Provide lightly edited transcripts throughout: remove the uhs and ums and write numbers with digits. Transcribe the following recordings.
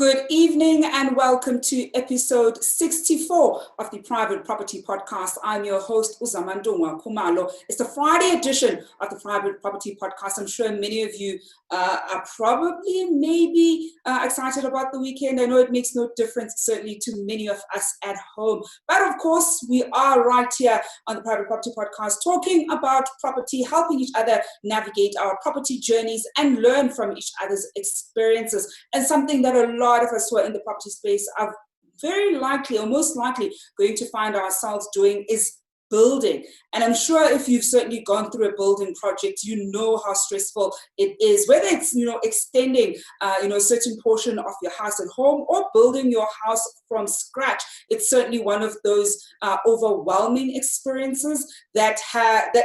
Good evening and welcome to episode 64 of the Private Property Podcast. I'm your host, Uzamandungwa Kumalo. It's the Friday edition of the Private Property Podcast. I'm sure many of you are probably maybe excited about the weekend. I know it makes no difference, certainly to many of us at home. But of course, we are right here on the Private Property Podcast talking about property, helping each other navigate our property journeys and learn from each other's experiences. And something that a lot of us who are in the property space are very likely or most likely going to find ourselves doing is building. And I'm sure if you've certainly gone through a building project, you know how stressful it is, whether it's, extending, a certain portion of your house at home or building your house from scratch. It's certainly one of those overwhelming experiences that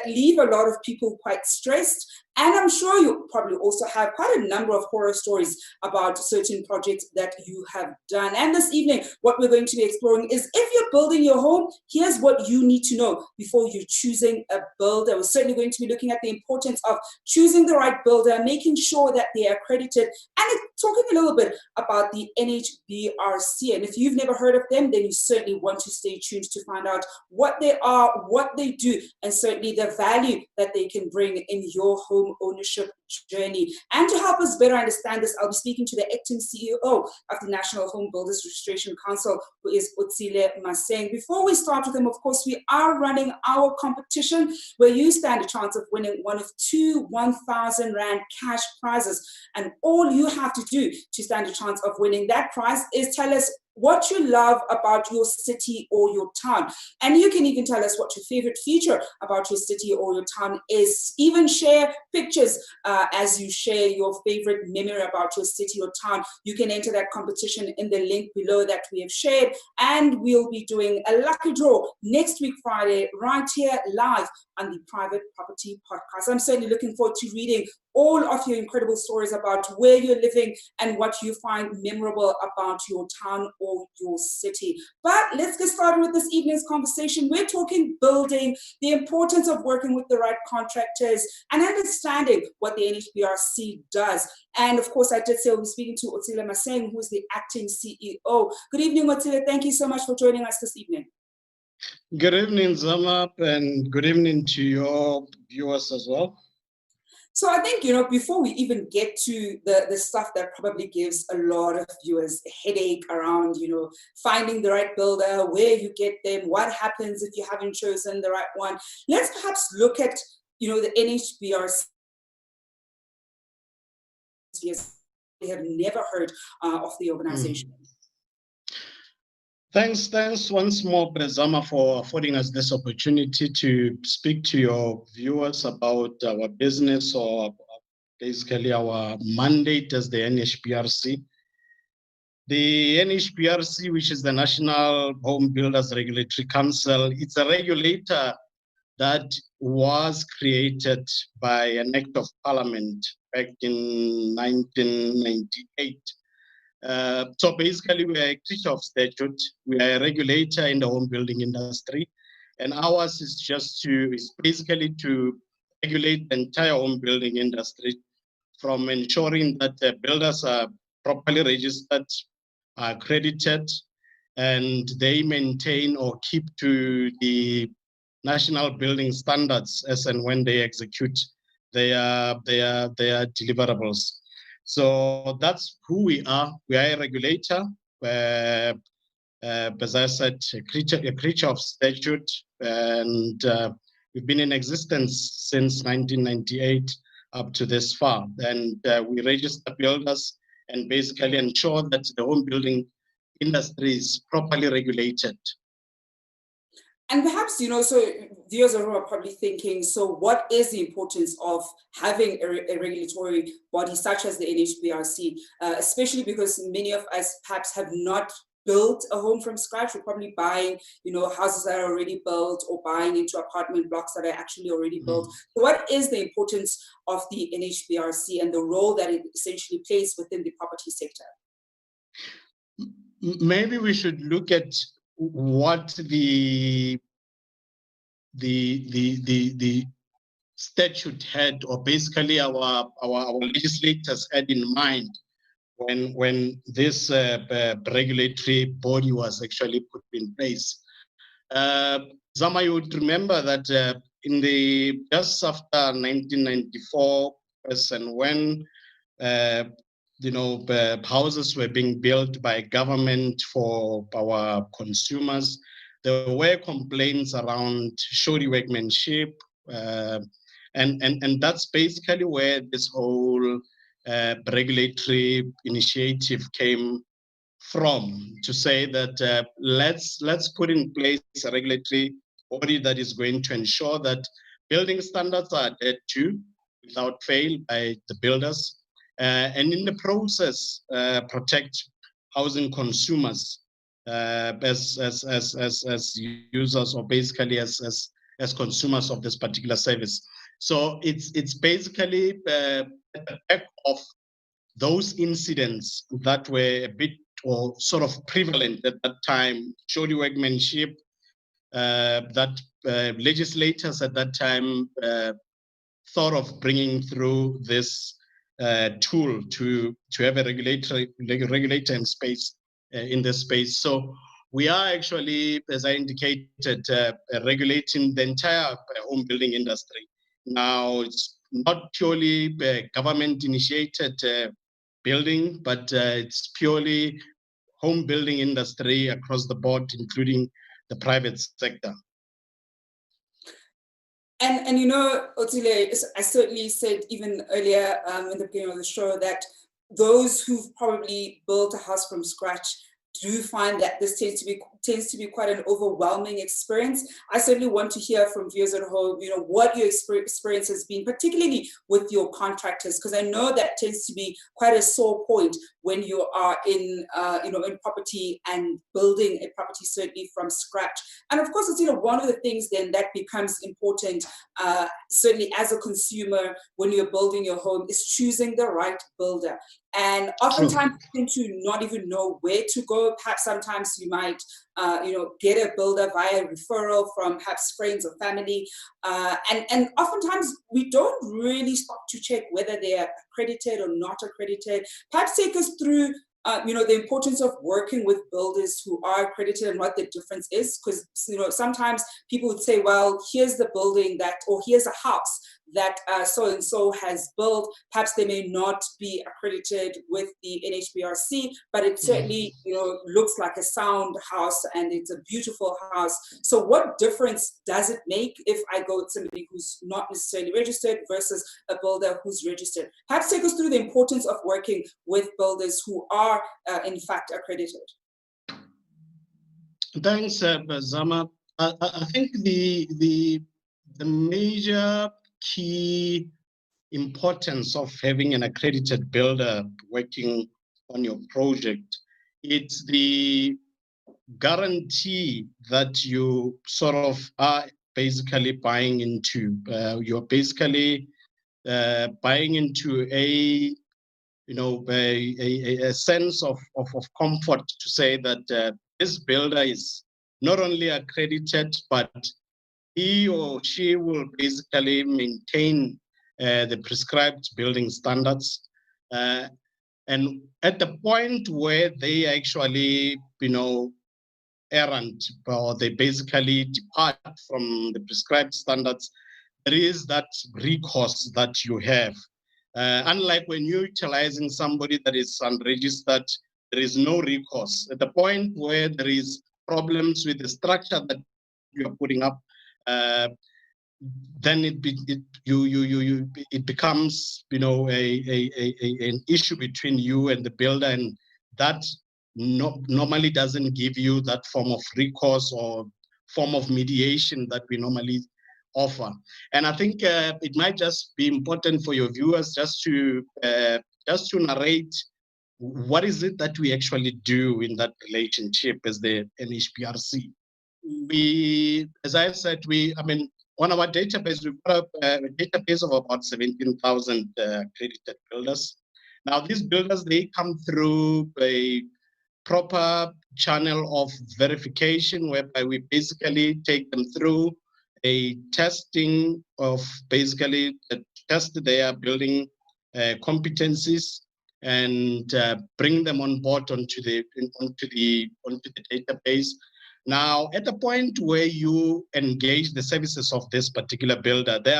leave a lot of people quite stressed. And I'm sure you probably also have quite a number of horror stories about certain projects that you have done. And this evening, what we're going to be exploring is if you're building your home, here's what you need to know before you're choosing a builder. We're certainly going to be looking at the importance of choosing the right builder, making sure that they are accredited, and talking a little bit about the NHBRC. And if you've never heard of them, then you certainly want to stay tuned to find out what they are, what they do, and certainly the value that they can bring in your home ownership journey. And to help us better understand this, I'll be speaking to the acting CEO of the National Home Builders Registration Council, who is Otsile Maseng. Before we start with him, of course, we are running our competition where you stand a chance of winning one of two 1,000 Rand cash prizes. And all you have to do to stand a chance of winning that prize is tell us what you love about your city or your town. And you can even tell us what your favorite feature about your city or your town is. Even share pictures as you share your favorite memory about your city or town. You can enter that competition in the link below that we have shared. And we'll be doing a lucky draw next week, Friday, right here live on the Private Property Podcast. I'm certainly looking forward to reading all of your incredible stories about where you're living and what you find memorable about your town or your city. But let's get started with this evening's conversation. We're talking building, the importance of working with the right contractors, and understanding what the NHBRC does. And of course, I did say we'll be speaking to Otsile Maseng, who is the acting CEO. Good evening, Otsile. Thank you so much for joining us this evening. Good evening, Zama, and good evening to your viewers as well. So I think, before we even get to the stuff that probably gives a lot of viewers a headache around, finding the right builder, where you get them, what happens if you haven't chosen the right one, let's perhaps look at, the NHBRC. We have never heard of the organization. Thanks once more, Zama, for affording us this opportunity to speak to your viewers about our business or basically our mandate as the NHBRC. The NHBRC, which is the National Home Builders Regulatory Council, it's a regulator that was created by an act of parliament back in 1998. So basically, we are a creature of statute. We are a regulator in the home building industry, and ours is basically to regulate the entire home building industry, from ensuring that the builders are properly registered, are accredited, and they maintain or keep to the national building standards as and when they execute their deliverables. So that's who we are. We are a regulator, as I said, a creature of statute, and we've been in existence since 1998 up to this far. And we register builders and basically ensure that the home building industry is properly regulated. And perhaps, so viewers are probably thinking, so what is the importance of having a regulatory body such as the NHBRC, especially because many of us perhaps have not built a home from scratch. We're probably buying, houses that are already built or buying into apartment blocks that are actually already built. So what is the importance of the NHBRC and the role that it essentially plays within the property sector? Maybe we should look at what the statute had, or basically our legislators had in mind when this regulatory body was actually put in place. Zama, you would remember that in the just after 1994, and when houses were being built by government for our consumers, there were complaints around shoddy workmanship, and that's basically where this whole regulatory initiative came from, to say that let's put in place a regulatory body that is going to ensure that building standards are adhered to without fail by the builders, and in the process protect housing consumers as users, or basically as consumers of this particular service. So it's basically at the back of those incidents that were a bit or sort of prevalent at that time, shoddy workmanship, that legislators at that time thought of bringing through this tool to have a regulator in space, in this space. So we are actually, as I indicated, regulating the entire home building industry. Now, it's not purely government initiated building, but it's purely home building industry across the board, including the private sector. And you know, Otsile, I certainly said even earlier in the beginning of the show that those who've probably built a house from scratch do find that this tends to be quite an overwhelming experience. I certainly want to hear from viewers at home, you know, what your experience has been, particularly with your contractors, because I know that tends to be quite a sore point when you are in, in property and building a property certainly from scratch. And of course, it's, you know, one of the things then that becomes important, certainly as a consumer, when you're building your home, is choosing the right builder. And oftentimes you tend to not even know where to go. Perhaps sometimes you might, get a builder via referral from perhaps friends or family. And oftentimes we don't really stop to check whether they are accredited or not accredited. Perhaps take us through the importance of working with builders who are accredited and what the difference is. Because, sometimes people would say, well, here's the building that, or here's a house that so-and-so has built. Perhaps they may not be accredited with the NHBRC, but it certainly, looks like a sound house and it's a beautiful house. So what difference does it make if I go with somebody who's not necessarily registered versus a builder who's registered? Perhaps take us through the importance of working with builders who are in fact accredited. Thanks, Zama. I think the major key importance of having an accredited builder working on your project, it's the guarantee that you sort of are basically buying into. You're basically buying into a sense of comfort to say that this builder is not only accredited, but he or she will basically maintain the prescribed building standards. And at the point where they actually, errant, or they basically depart from the prescribed standards, there is that recourse that you have. Unlike when you're utilizing somebody that is unregistered, there is no recourse. At the point where there is problems with the structure that you are putting up, then it becomes an issue between you and the builder, and that normally doesn't give you that form of recourse or form of mediation that we normally offer. And I think it might just be important for your viewers just to narrate what is it that we actually do in that relationship as the NHBRC. We, as I said, on our database, we've got a database of about 17,000 accredited builders. Now, these builders, they come through a proper channel of verification whereby we basically take them through a testing of basically test their building competencies. and bring them on board onto the database. Now, at the point where you engage the services of this particular builder, they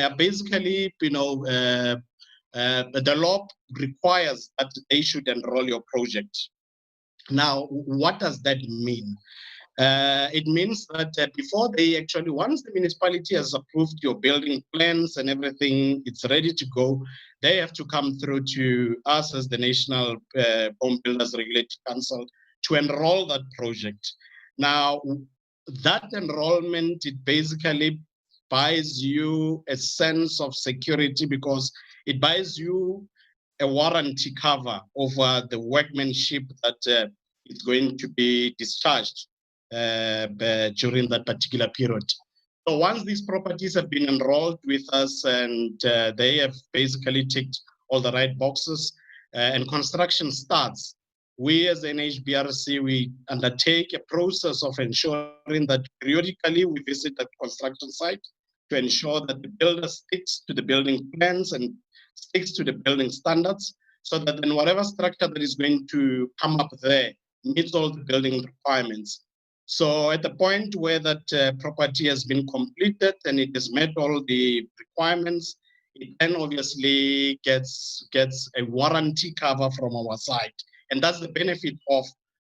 are basically, the law requires that they should enroll your project. Now, what does that mean? It means that before once the municipality has approved your building plans and everything, it's ready to go, they have to come through to us as the National Home Builders Regulatory Council to enroll that project. Now, that enrollment, it basically buys you a sense of security because it buys you a warranty cover over the workmanship that is going to be discharged during that particular period. So once these properties have been enrolled with us and they have basically ticked all the right boxes and construction starts, we as NHBRC, we undertake a process of ensuring that periodically we visit the construction site to ensure that the builder sticks to the building plans and sticks to the building standards, so that then whatever structure that is going to come up there meets all the building requirements. So at the point where that property has been completed and it has met all the requirements, it then obviously gets a warranty cover from our side. And that's the benefit of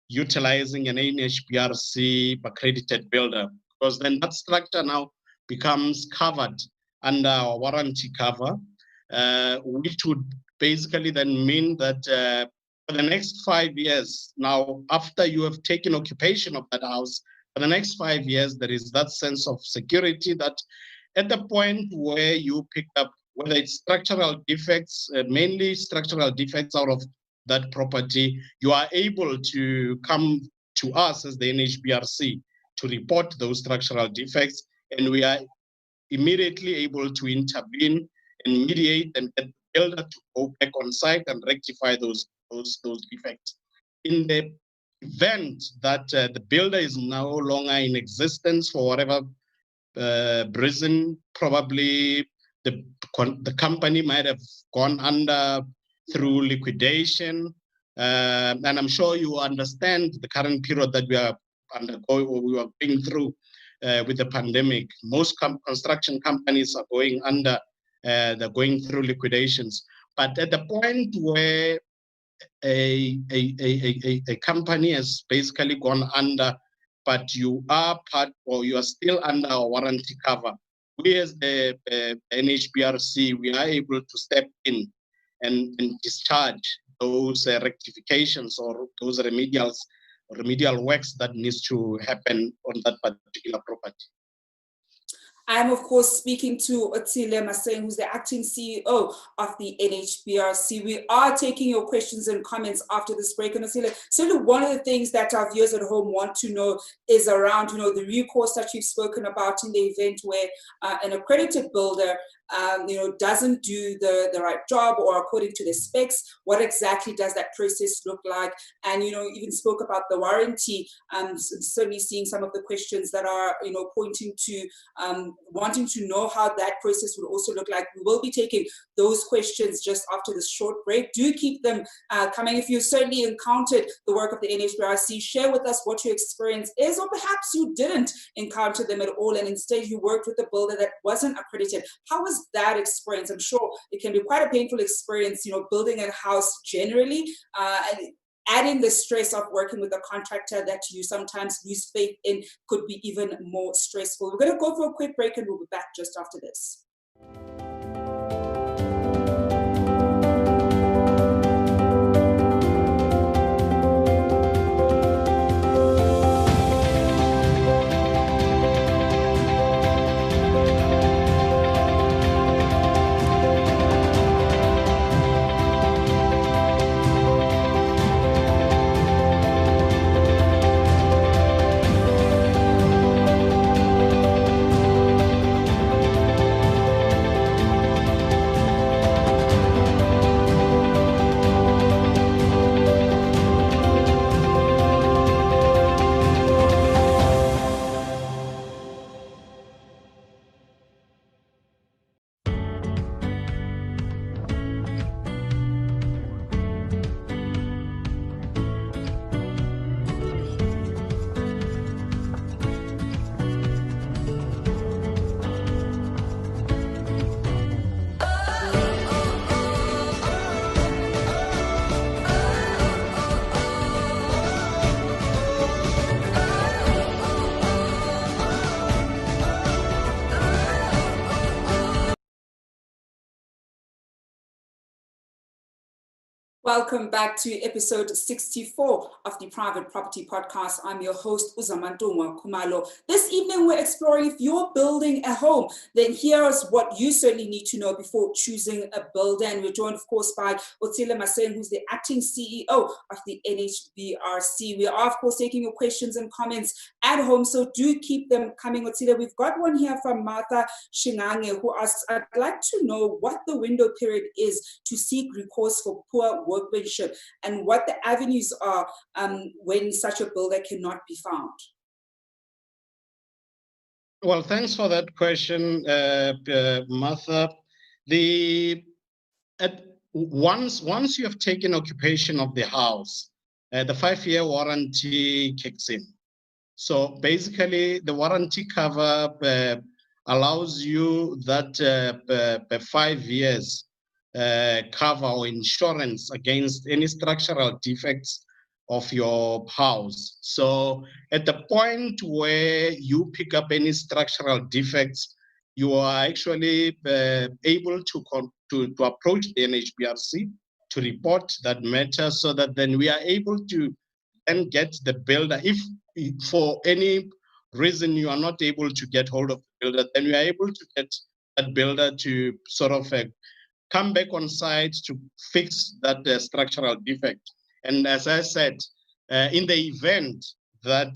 utilizing an NHBRC accredited builder, because then that structure now becomes covered under our warranty cover, which would basically then mean that for the next 5 years, now after you have taken occupation of that house, for the next 5 years, there is that sense of security that at the point where you pick up, whether it's structural defects, mainly structural defects out of that property, you are able to come to us as the NHBRC to report those structural defects, and we are immediately able to intervene and mediate and get the builder to go back on site and rectify those defects. In the event that the builder is no longer in existence for whatever reason, probably the company might have gone under through liquidation, and I'm sure you understand the current period that we are undergoing, or we are going through with the pandemic. Most construction companies are going under, they're going through liquidations. But at the point where a company has basically gone under, but you are part, or you are still under a warranty cover, we as the NHBRC, we are able to step in and discharge those rectifications or those remedial works that needs to happen on that particular property. I'm, of course, speaking to Otsile Maseng, who's the acting CEO of the NHBRC. We are taking your questions and comments after this break. And Otsile, certainly one of the things that our viewers at home want to know is around, the recourse that you've spoken about in the event where an accredited builder doesn't do the right job or according to the specs. What exactly does that process look like? And, even spoke about the warranty, certainly seeing some of the questions that are, pointing to wanting to know how that process will also look like. We will be taking those questions just after this short break. Do keep them coming. If you certainly encountered the work of the NHBRC, share with us what your experience is, or perhaps you didn't encounter them at all and instead you worked with a builder that wasn't accredited. How was that experience? I'm sure it can be quite a painful experience, building a house generally, and adding the stress of working with a contractor that you sometimes lose faith in could be even more stressful. We're going to go for a quick break and we'll be back just after this. Welcome back to episode 64 of the Private Property Podcast. I'm your host, Uzamantunga Kumalo. This evening, we're exploring if you're building a home, then here's what you certainly need to know before choosing a builder. And we're joined, of course, by Otsile Maseng, who's the acting CEO of the NHBRC. We are, of course, taking your questions and comments at home, so do keep them coming, Otsile. We've got one here from Martha Shingange, who asks, I'd like to know what the window period is to seek recourse for poor workmanship and what the avenues are when such a builder cannot be found. Well, thanks for that question, Martha. Once you have taken occupation of the house, the 5-year warranty kicks in. So basically, the warranty cover allows you that 5 years cover or insurance against any structural defects of your house. So at the point where you pick up any structural defects, you are actually able to approach the NHBRC to report that matter, so that then we are able to then get the builder. If for any reason you are not able to get hold of the builder, then we are able to get that builder to sort of come back on site to fix that structural defect. And as I said, in the event that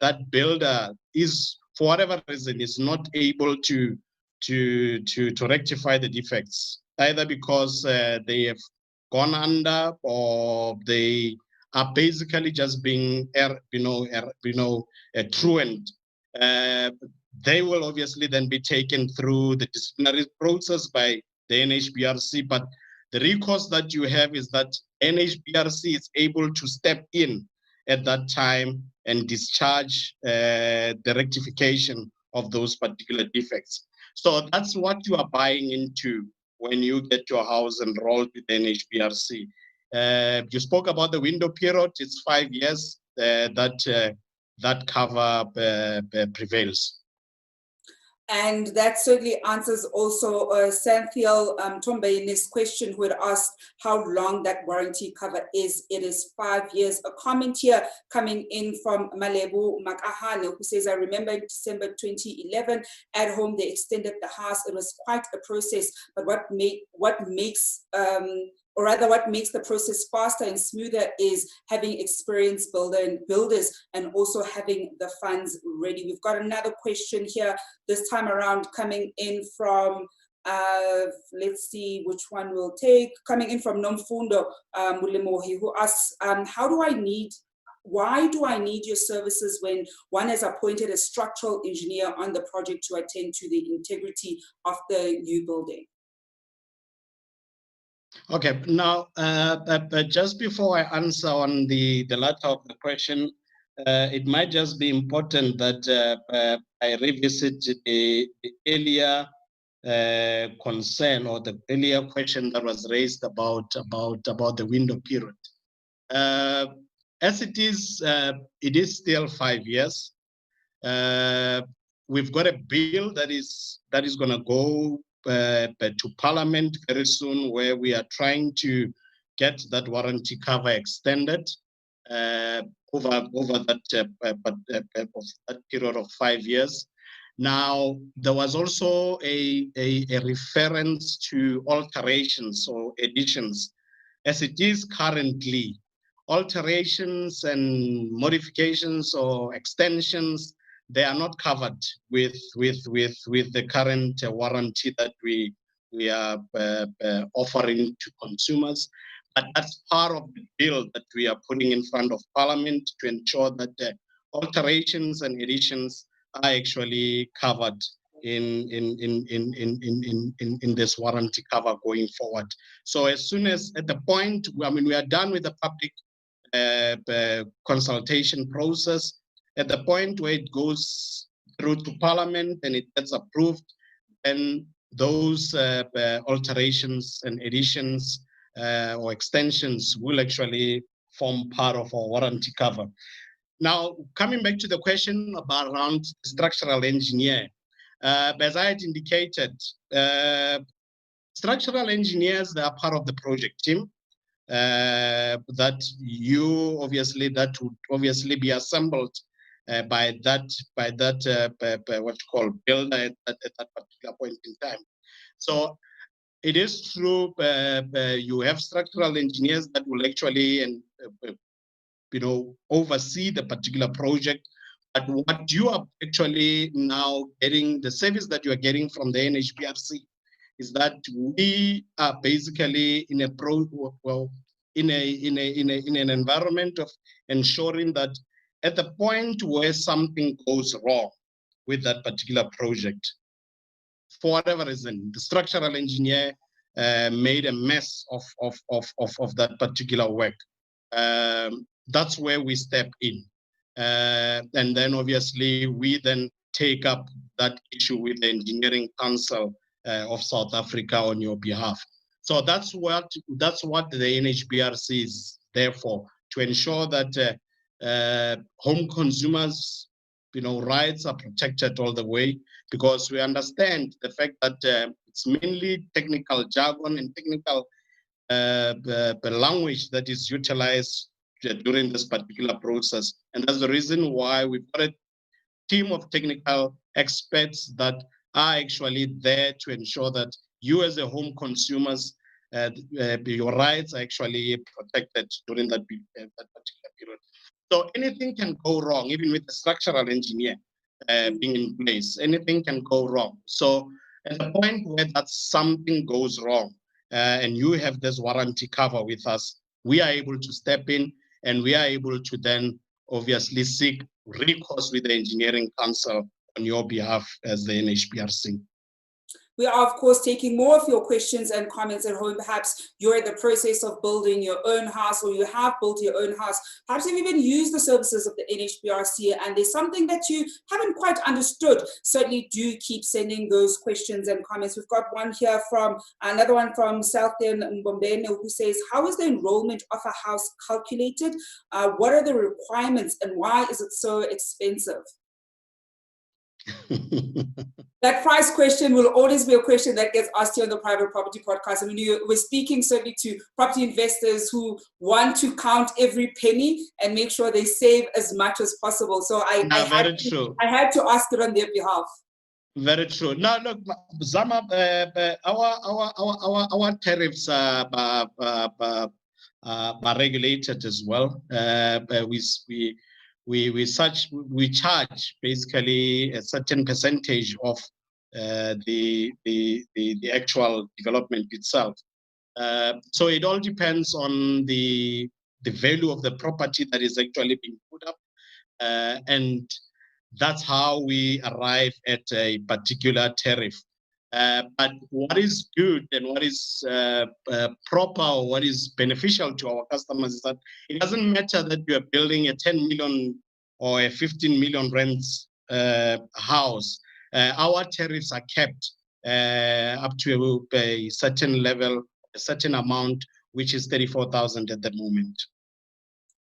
that builder is, for whatever reason, is not able to rectify the defects, either because they have gone under or they are basically just being truant, they will obviously then be taken through the disciplinary process by the NHBRC, but the recourse that you have is that NHBRC is able to step in at that time and discharge the rectification of those particular defects. So that's what you are buying into when you get your house enrolled with the NHBRC. You spoke about the window period. It's 5 years that cover prevails. And that certainly answers also Santhiel Tombeini's question, who had asked how long that warranty cover is. It is 5 years. A comment here coming in from Malebu Makahane, who says, I remember in December 2011, at home they extended the house. It was quite a process, but what makes the process faster and smoother is having experienced builders and also having the funds ready. We've got another question here, this time around coming in from, let's see which one we'll take, coming in from Nomfundo Mulemohi, who asks, why do I need your services when one has appointed a structural engineer on the project to attend to the integrity of the new building? Okay, now, just before I answer on the latter of the question, it might just be important that I revisit the earlier concern or the earlier question that was raised about the window period. As it is still 5 years. We've got a bill that is going to go to Parliament very soon, where we are trying to get that warranty cover extended over that period of 5 years. Now, there was also a reference to alterations or additions. As it is currently, alterations and modifications or extensions, they are not covered with the current warranty that we are offering to consumers. But that's part of the bill that we are putting in front of Parliament to ensure that the alterations and additions are actually covered in this warranty cover going forward. So as soon as at the point, we are done with the public consultation process, at the point where it goes through to Parliament and it gets approved, then those alterations and additions or extensions will actually form part of our warranty cover. Now, coming back to the question about around structural engineer, as I had indicated, structural engineers, they are part of the project team. that you obviously, that would obviously be assembled by that what you call builder at that particular point in time. So it is true, you have structural engineers that will actually oversee the particular project. But what you are actually now getting, the service that you are getting from the NHBRC, is that we are basically in an environment of ensuring that at the point where something goes wrong with that particular project, for whatever reason, the structural engineer made a mess of that particular work. That's where we step in. And then obviously we then take up that issue with the Engineering Council of South Africa on your behalf. So that's what the NHBRC is there for, to ensure that home consumers, rights are protected all the way, because we understand the fact that it's mainly technical jargon and technical the language that is utilized during this particular process. And that's the reason why we've got a team of technical experts that are actually there to ensure that you as a home consumers, your rights are actually protected during that particular period. So anything can go wrong, even with the structural engineer being in place, anything can go wrong. So at the point where that something goes wrong, and you have this warranty cover with us, we are able to step in, and we are able to then obviously seek recourse with the Engineering Council on your behalf as the NHBRC. We are, of course, taking more of your questions and comments at home. Perhaps you're in the process of building your own house, or you have built your own house. Perhaps you've even used the services of the NHBRC and there's something that you haven't quite understood. Certainly do keep sending those questions and comments. We've got another one from Southern Mbombeni, who says, how is the enrollment of a house calculated? What are the requirements and why is it so expensive? That price question will always be a question that gets asked here on the Private Property Podcast. I mean, we're speaking certainly to property investors who want to count every penny and make sure they save as much as possible. So I had to ask it on their behalf. Very true. Now, look, Zama, our tariffs are regulated as well. We charge basically a certain percentage of the actual development itself. So it all depends on the value of the property that is actually being put up, and that's how we arrive at a particular tariff. But what is good and what is proper, or what is beneficial to our customers, is that it doesn't matter that you are building a 10 million or a 15 million rents house. Our tariffs are kept up to a certain level, a certain amount, which is 34,000 at the moment.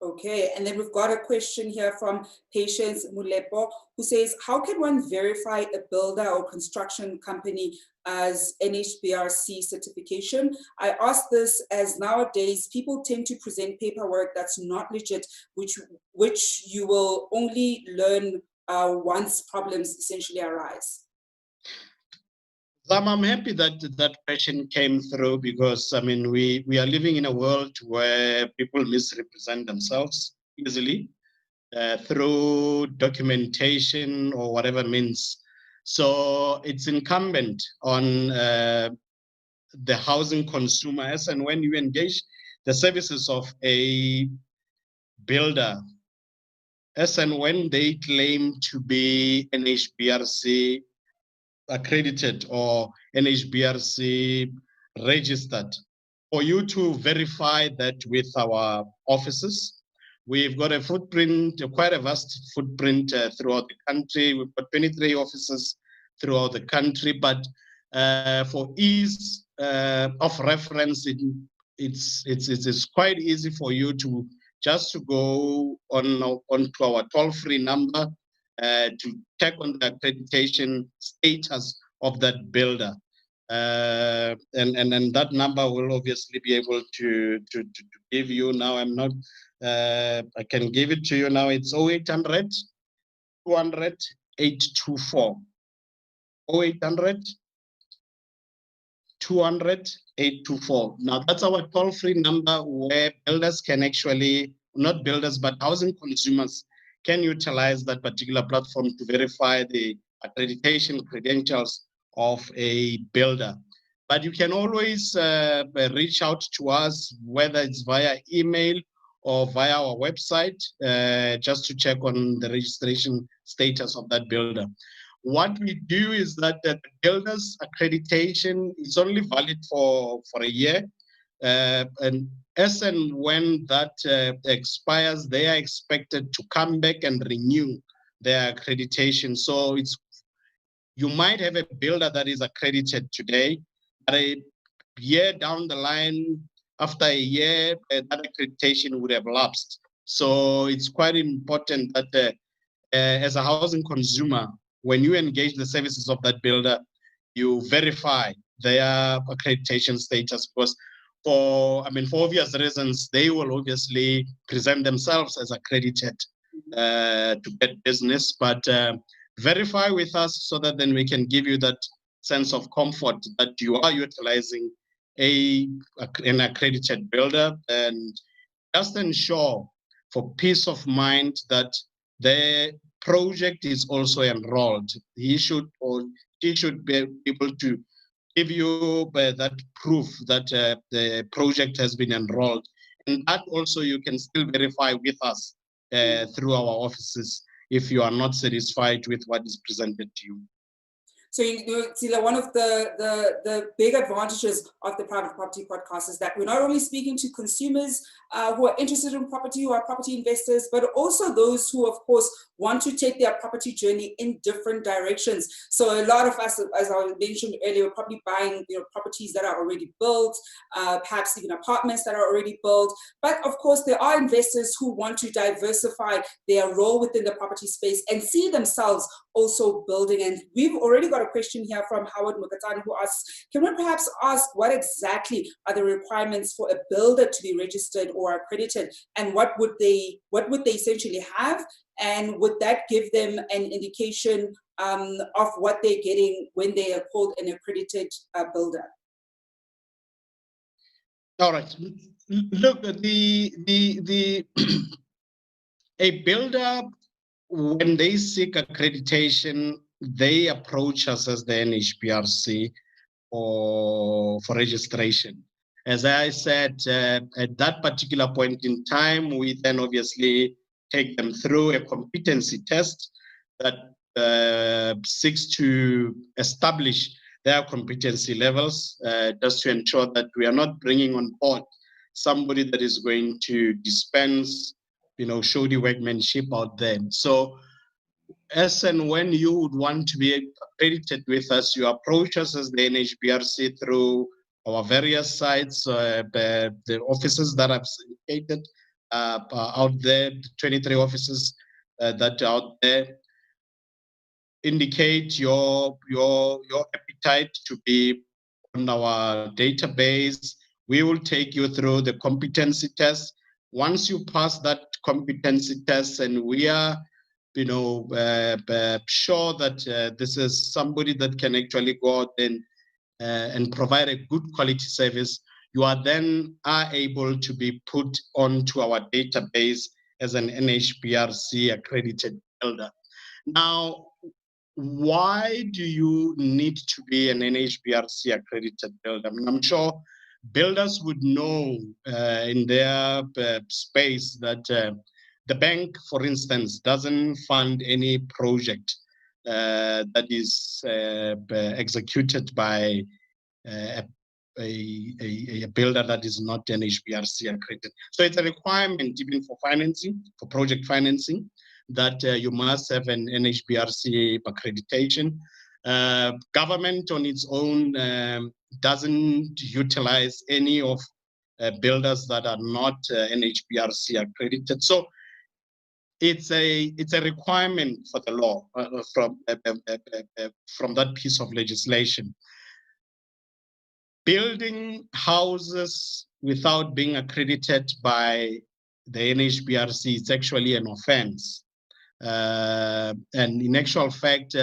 Okay, and then we've got a question here from Patience Mulepo, who says, how can one verify a builder or construction company as NHBRC certification? I ask this as nowadays people tend to present paperwork that's not legit, which you will only learn once problems essentially arise. I'm happy that that question came through, because I mean we are living in a world where people misrepresent themselves easily through documentation or whatever means. So it's incumbent on the housing consumers, and when you engage the services of a builder, as and when they claim to be NHBRC accredited or NHBRC registered, for you to verify that with our offices. We've got a footprint, quite a vast footprint throughout the country. We've got 23 offices throughout the country, but for ease of reference, it's quite easy for you to just to go onto our toll-free number to check on the accreditation status of that builder. and that number will obviously be able to give you. Now I'm not, I can give it to you now. It's 0800 200 824. 0800 200 824. Now that's our toll-free number where builders can actually, not builders, but housing consumers can utilize that particular platform to verify the accreditation credentials of a builder. But you can always reach out to us, whether it's via email or via our website, just to check on the registration status of that builder. What we do is that the builder's accreditation is only valid for a year. And as and when that expires, they are expected to come back and renew their accreditation. So you might have a builder that is accredited today, but a year down the line, after a year, that accreditation would have lapsed. So it's quite important that as a housing consumer, when you engage the services of that builder, you verify their accreditation status, because for obvious reasons, they will obviously present themselves as accredited to get business, but verify with us so that then we can give you that sense of comfort that you are utilizing an accredited builder, and just ensure for peace of mind that the project is also enrolled. He should or she should be able to give you that proof that the project has been enrolled. And that also you can still verify with us through our offices if you are not satisfied with what is presented to you. So Otsile, one of the big advantages of the Private Property Podcast is that we're not only speaking to consumers who are interested in property, who are property investors, but also those who, of course, want to take their property journey in different directions. So a lot of us, as I mentioned earlier, are probably buying properties that are already built, perhaps even apartments that are already built. But of course, there are investors who want to diversify their role within the property space and see themselves also building. And we've already got a question here from Howard Mukatani, who asks, can we perhaps ask what exactly are the requirements for a builder to be registered or accredited, and what would they essentially have, and would that give them an indication of what they're getting when they are called an accredited builder? All right. Look, a builder, when they seek accreditation, they approach us as the NHBRC for registration. As I said, at that particular point in time, we then obviously take them through a competency test that seeks to establish their competency levels, just to ensure that we are not bringing on board somebody that is going to dispense, shoddy workmanship out there. So as and when you would want to be accredited with us, you approach us as the NHBRC through our various sites, the offices that I've indicated out there, 23 offices that are out there. Indicate your appetite to be on our database. We will take you through the competency test. Once you pass that competency test, and we are sure that this is somebody that can actually go out and provide a good quality service, you are then able to be put onto our database as an NHBRC accredited builder. Now, why do you need to be an NHBRC accredited builder? I'm sure builders would know in their space that the bank, for instance, doesn't fund any project that is executed by a builder that is not NHBRC accredited. So it's a requirement even for financing, for project financing, that you must have an NHBRC accreditation. Government on its own doesn't utilize any of builders that are not NHBRC accredited. So it's a requirement for the law from that piece of legislation. building houses without being accredited by the NHBRC is actually an offense. And in actual fact,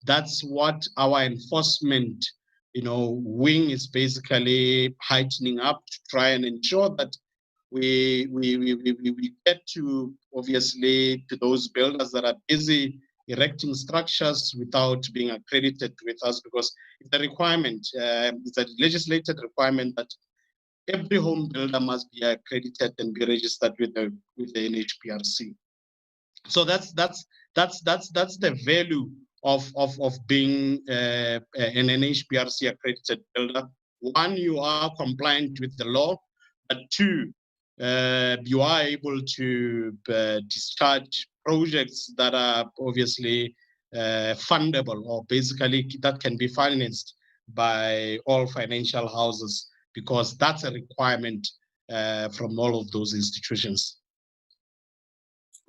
that's what our enforcement, wing is basically heightening up to try and ensure that we get to, obviously, to those builders that are busy erecting structures without being accredited with us, because it's a requirement, it's a legislated requirement that every home builder must be accredited and be registered with the NHBRC. So that's the value of being an NHBRC accredited builder. One, you are compliant with the law, but two, you are able to discharge projects that are obviously fundable, or basically that can be financed by all financial houses, because that's a requirement from all of those institutions.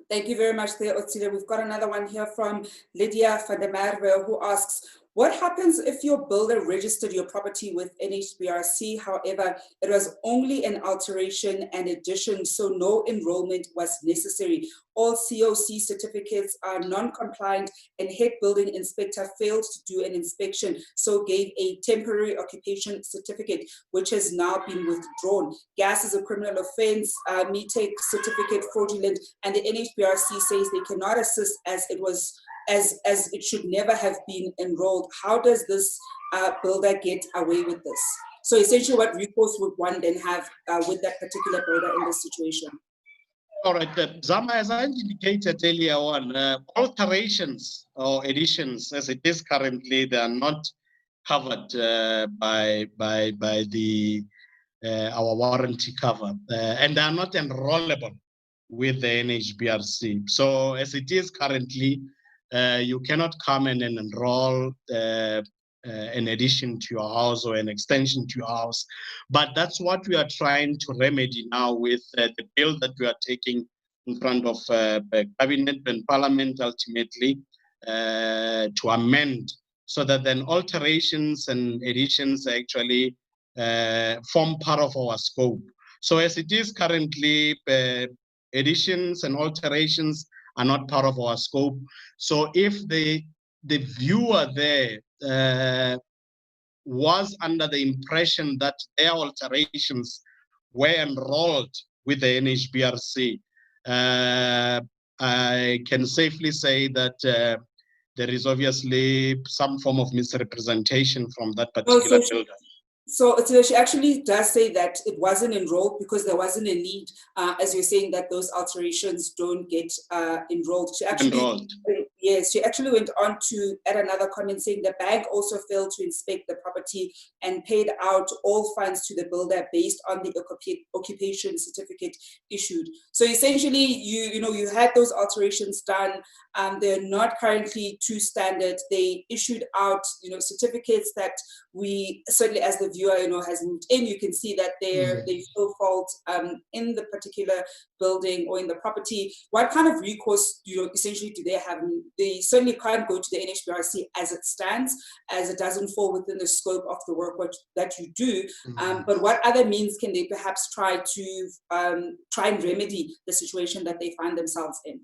Thank you very much there, Otsile. We've got another one here from Lydia van der Merwe, who asks, what happens if your builder registered your property with NHBRC? However, it was only an alteration and addition, so no enrollment was necessary. All COC certificates are non-compliant, and head building inspector failed to do an inspection, so gave a temporary occupation certificate, which has now been withdrawn. Gas is a criminal offense, METEC certificate fraudulent, and the NHBRC says they cannot assist as it was as it should never have been enrolled. How does this builder get away with this? So essentially, what recourse would one then have with that particular builder in this situation? All right, Zama, as I indicated earlier on, alterations or additions, as it is currently, they are not covered by the our warranty cover, and they are not enrollable with the NHBRC. So as it is currently, you cannot come in and enroll an addition to your house or an extension to your house. But that's what we are trying to remedy now with the bill that we are taking in front of Cabinet and Parliament ultimately to amend, so that then alterations and additions actually form part of our scope. So as it is currently, additions and alterations are not part of our scope. So if the viewer there was under the impression that their alterations were enrolled with the NHBRC, I can safely say that there is obviously some form of misrepresentation from that particular builder. So she actually does say that it wasn't enrolled because there wasn't a need, as you're saying that those alterations don't get enrolled. She actually, yes, she actually went on to add another comment saying the bank also failed to inspect the property and paid out all funds to the builder based on the occupation certificate issued. So essentially, you had those alterations done. They're not currently to standard. They issued out, certificates that we certainly, as the viewer, has moved in, you can see that they show fault in the particular building or in the property. What kind of recourse, essentially do they have? They certainly can't go to the NHBRC as it stands, as it doesn't fall within the scope of the work that you do. But what other means can they perhaps try and remedy the situation that they find themselves in?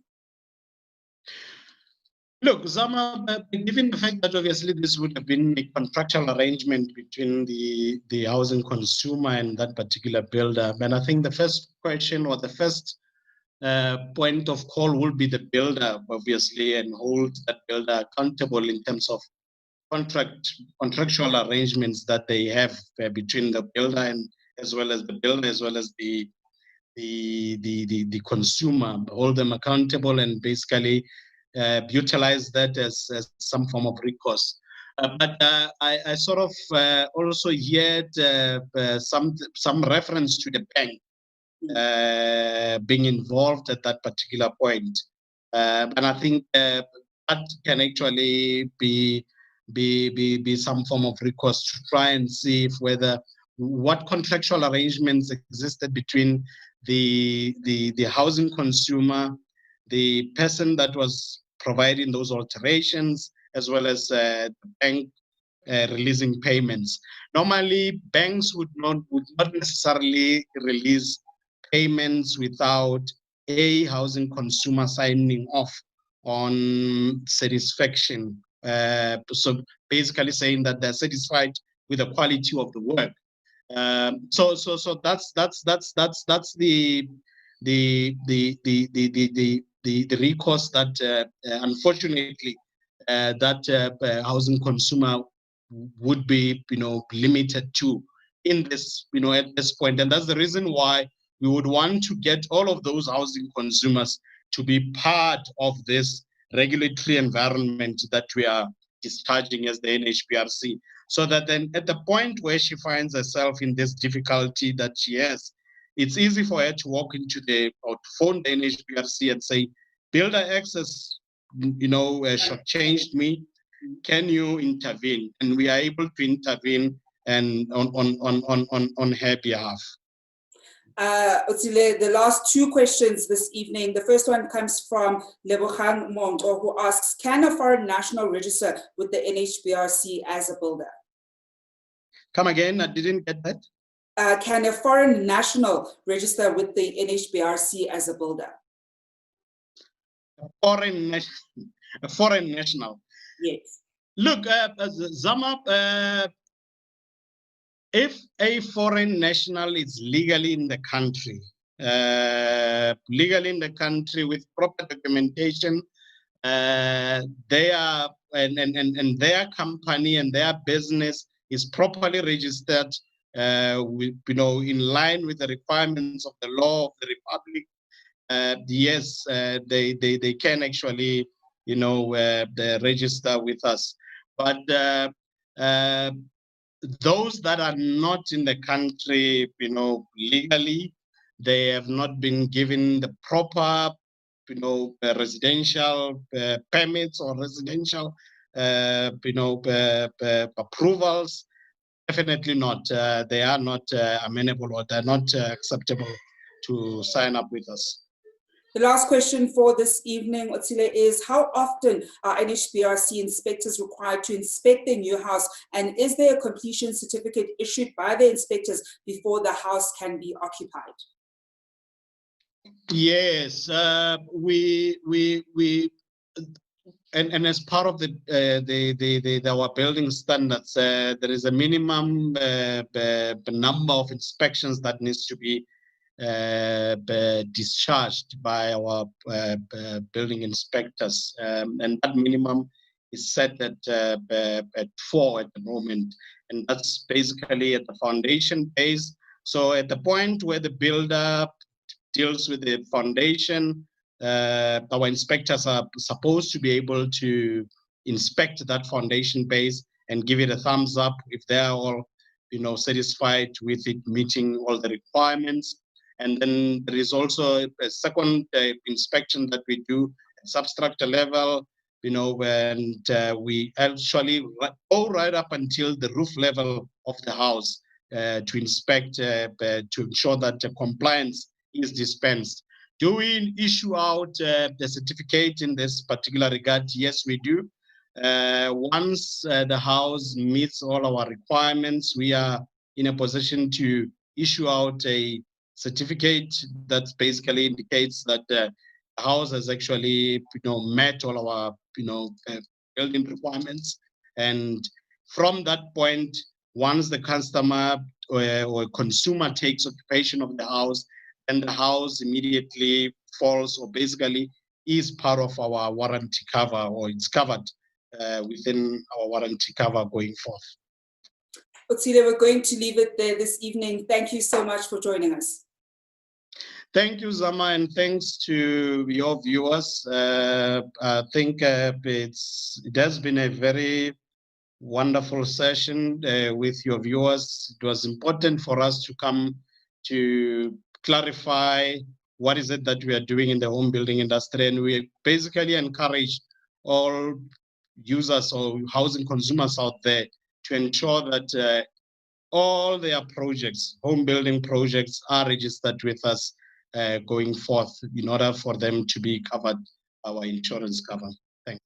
Look, Zama, given the fact that obviously this would have been a contractual arrangement between the housing consumer and that particular builder, and I think the first question or the first point of call will be the builder, obviously, and hold that builder accountable in terms of contractual arrangements that they have between the builder and as well as the builder, as well as the consumer. Hold them accountable and basically utilize that as some form of recourse. But I sort of also heard some reference to the bank being involved at that particular point. And I think that can actually be some form of recourse to try and see if what contractual arrangements existed between the housing consumer, the person that was providing those alterations, as well as the bank releasing payments. Normally, banks would not necessarily release payments without a housing consumer signing off on satisfaction. So basically saying that they're satisfied with the quality of the work. So that's the recourse that unfortunately that housing consumer would be limited to in this at this point, and that's the reason why we would want to get all of those housing consumers to be part of this regulatory environment that we are discharging as the NHBRC, so that then at the point where she finds herself in this difficulty that she has, it's easy for her to walk into or to phone the NHBRC and say, Builder X has, shortchanged me. Can you intervene? And we are able to intervene and on her behalf. Otsile, the last two questions this evening. The first one comes from Lebogang Mongo, who asks, can a foreign national register with the NHBRC as a builder? Come again, I didn't get that. Can a foreign national register with the NHBRC as a builder? A foreign national. Yes. Look, Zama, if a foreign national is legally in the country with proper documentation, they are and their company and their business is properly registered, in line with the requirements of the law of the Republic. Yes, they can actually, they register with us. But those that are not in the country, legally, they have not been given the proper, residential permits or residential, approvals. Definitely not. They are not amenable, or they're not acceptable to sign up with us. The last question for this evening, Otsile, is how often are NHBRC inspectors required to inspect their new house, and is there a completion certificate issued by the inspectors before the house can be occupied? Yes, and as part of our building standards, there is a minimum number of inspections that needs to be discharged by our building inspectors, and that minimum is set at 4 at the moment, and that's basically at the foundation phase. So at the point where the builder deals with the foundation, our inspectors are supposed to be able to inspect that foundation base and give it a thumbs up if they are all satisfied with it meeting all the requirements. And then there is also a second inspection that we do at substructure level, when we actually go right up until the roof level of the house to inspect, to ensure that compliance is dispensed. Do we issue out the certificate in this particular regard? Yes, we do. Once the house meets all our requirements, we are in a position to issue out a certificate that basically indicates that the house has actually met all our building requirements. And from that point, once the customer or consumer takes occupation of the house, and the house immediately falls, or basically is part of our warranty cover, or it's covered within our warranty cover going forth. Otsile, we're going to leave it there this evening. Thank you so much for joining us. Thank you, Zama, and thanks to your viewers. I think it has been a very wonderful session with your viewers. It was important for us to come to clarify what is it that we are doing in the home building industry, and we basically encourage all users or housing consumers out there to ensure that all their projects, home building projects, are registered with us going forth in order for them to be covered, our insurance cover. Thanks.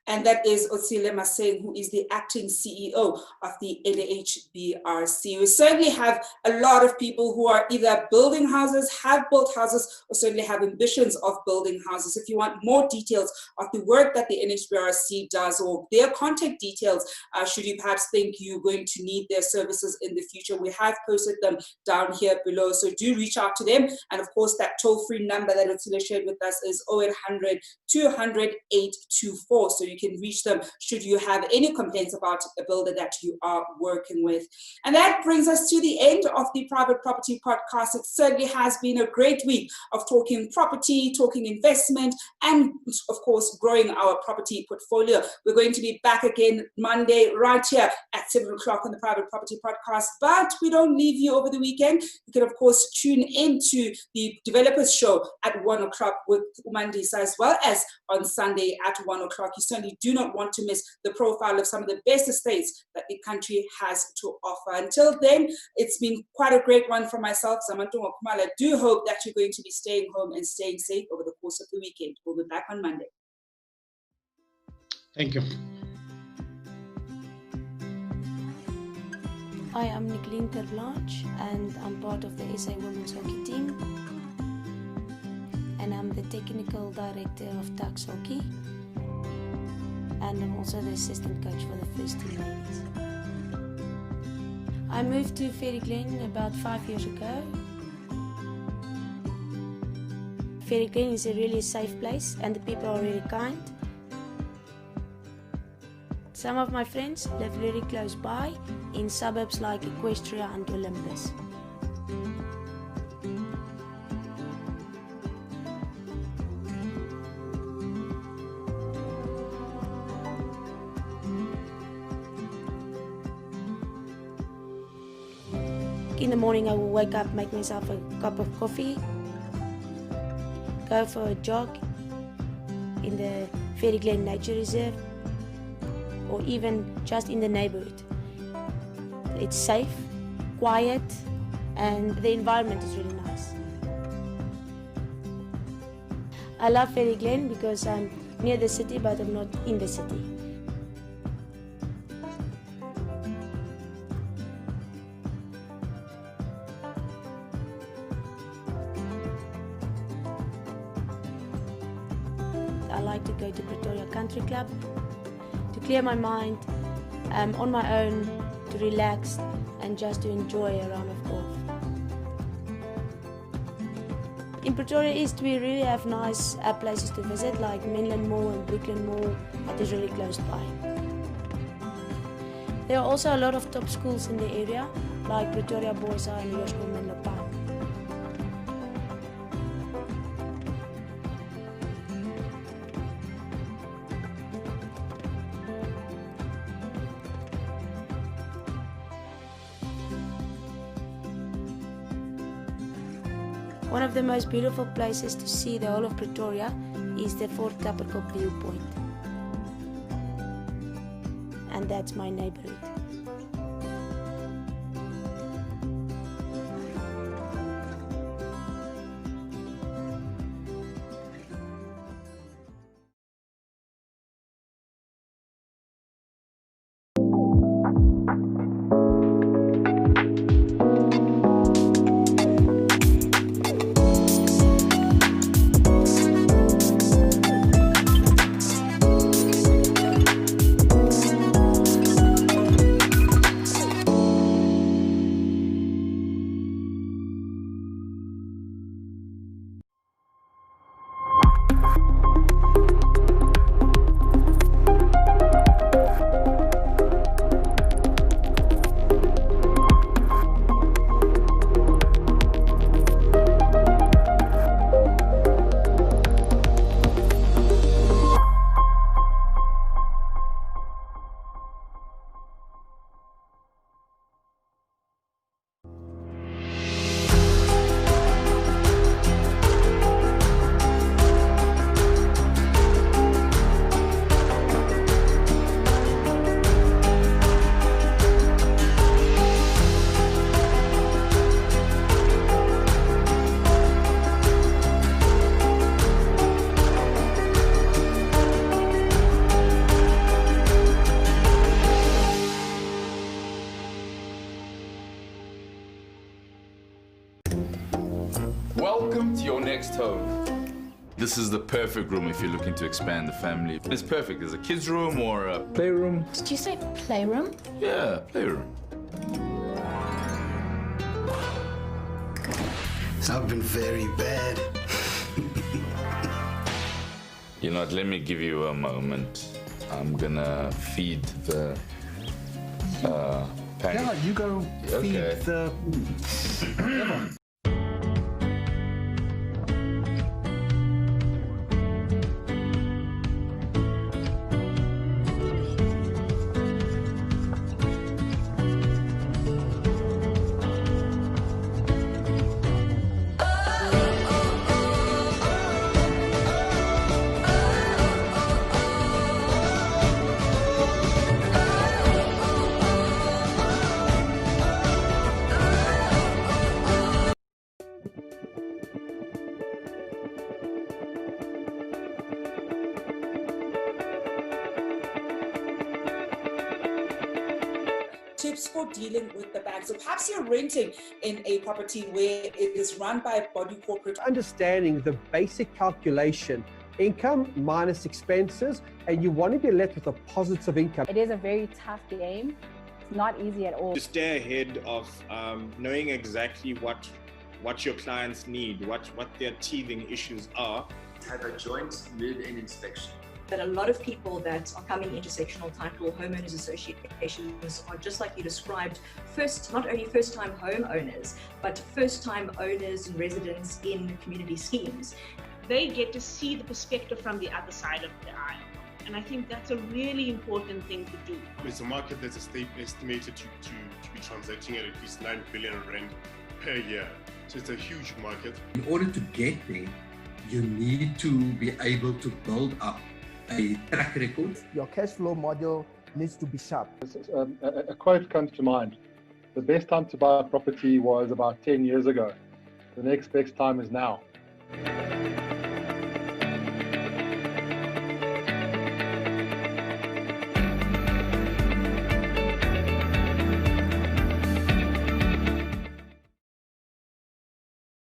And that is Otsile Maseng, who is the acting CEO of the NHBRC. We certainly have a lot of people who are either building houses, have built houses, or certainly have ambitions of building houses. If you want more details of the work that the NHBRC does or their contact details, should you perhaps think you're going to need their services in the future, we have posted them down here below. So do reach out to them. And of course, that toll-free number that Otsile shared with us is 0800 200 824. So you can reach them should you have any complaints about a builder that you are working with. And that brings us to the end of the Private Property Podcast. It certainly has been a great week of talking property, talking investment, and of course, growing our property portfolio. We're going to be back again Monday right here at 7 o'clock on the Private Property Podcast, but we don't leave you over the weekend. You can, of course, tune into the Developers Show at 1 o'clock with Umandisa, as well as on Sunday at 1 o'clock. You certainly do not want to miss the profile of some of the best estates that the country has to offer. Until then, it's been quite a great one for myself, Zamantu Kumala. I do hope that you're going to be staying home and staying safe over the course of the weekend. We'll be back on Monday. Thank you. Hi, I'm Nh Blanche, and I'm part of the SA Women's Hockey team. And I'm the technical director of Tax Hockey. And I'm also the assistant coach for the first team ladies. I moved to Ferry Glen about 5 years ago. Ferry Glen is a really safe place and the people are really kind. Some of my friends live really close by in suburbs like Equestria and Olympus. In the morning I will wake up, make myself a cup of coffee, go for a jog in the Ferry Glen Nature Reserve or even just in the neighborhood. It's safe, quiet, and the environment is really nice. I love Ferry Glen because I'm near the city but I'm not in the city. I like to go to Pretoria Country Club to clear my mind, on my own, to relax and just to enjoy a round of golf. In Pretoria East we really have nice places to visit like Menlyn Mall and Brooklyn Mall that is really close by. There are also a lot of top schools in the area like Pretoria Boys High and Hoërskool Menlo Park. One of the most beautiful places to see the whole of Pretoria is the Fort Kapperkop viewpoint. And that's my neighborhood. Welcome to your next home. This is the perfect room if you're looking to expand the family. It's perfect. There's a kid's room or a playroom. Did you say playroom? Yeah, playroom. I've been very bad. You know what, let me give you a moment. I'm gonna feed the pack. Yeah, you go feed Okay. the... Tips for dealing with the bank. So perhaps you're renting in a property where it is run by a body corporate. Understanding the basic calculation, income minus expenses, and you want to be left with a positive income. It is a very tough game. It's not easy at all. To stay ahead of knowing exactly what your clients need, what their teething issues are. Have a joint move-in inspection. That a lot of people that are coming into sectional title homeowners associations are just like you described, not only first-time homeowners, but first-time owners and residents in community schemes. They get to see the perspective from the other side of the aisle. And I think that's a really important thing to do. It's a market that's estimated to be transacting at least 9 billion rand per year. So it's a huge market. In order to get there, you need to be able to build up a track record. Your cash flow model needs to be sharp. A quote comes to mind. The best time to buy a property was about 10 years ago. The next best time is now.